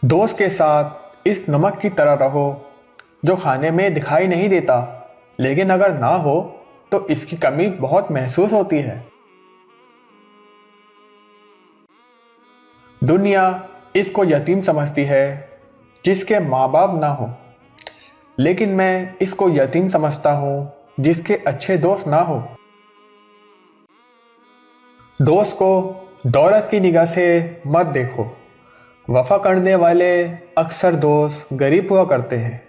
दोस्त के साथ इस नमक की तरह रहो जो खाने में दिखाई नहीं देता, लेकिन अगर ना हो तो इसकी कमी बहुत महसूस होती है। दुनिया इसको यतीम समझती है जिसके माँ बाप ना हो, लेकिन मैं इसको यतीम समझता हूँ जिसके अच्छे दोस्त ना हो। दोस्त को दौलत की निगाह से मत देखो। वफा करने वाले अक्सर दोस्त गरीब हुआ करते हैं।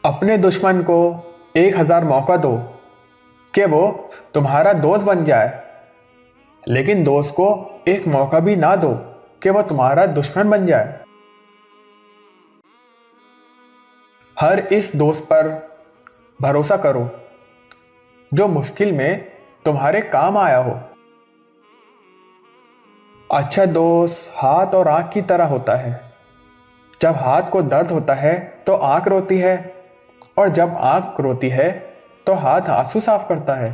अपने दुश्मन को 1000 मौका दो कि वो तुम्हारा दोस्त बन जाए, लेकिन दोस्त को एक मौका भी ना दो कि वो तुम्हारा दुश्मन बन जाए। हर इस दोस्त पर भरोसा करो जो मुश्किल में तुम्हारे काम आया हो। अच्छा दोस्त हाथ और आंख की तरह होता है। जब हाथ को दर्द होता है तो आंख रोती है, और जब आंख रोती है तो हाथ आंसू साफ करता है।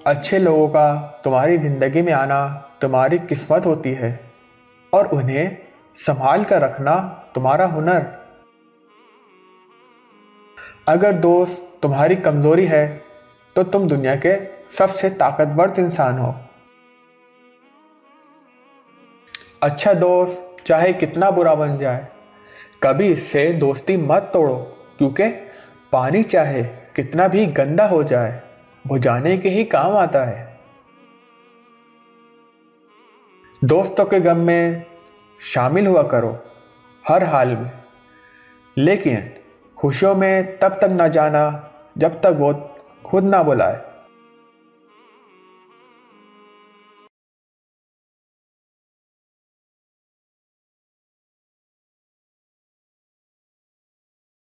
अच्छे लोगों का तुम्हारी जिंदगी में आना तुम्हारी किस्मत होती है, और उन्हें संभाल कर रखना तुम्हारा हुनर। अगर दोस्त तुम्हारी कमजोरी है तो तुम दुनिया के सबसे ताकतवर इंसान हो। अच्छा दोस्त चाहे कितना बुरा बन जाए, कभी इससे दोस्ती मत तोड़ो, क्योंकि पानी चाहे कितना भी गंदा हो जाए बुझाने के ही काम आता है। दोस्तों के गम में शामिल हुआ करो हर हाल में, लेकिन खुशियों में तब तक न जाना जब तक वो खुद ना बुलाए।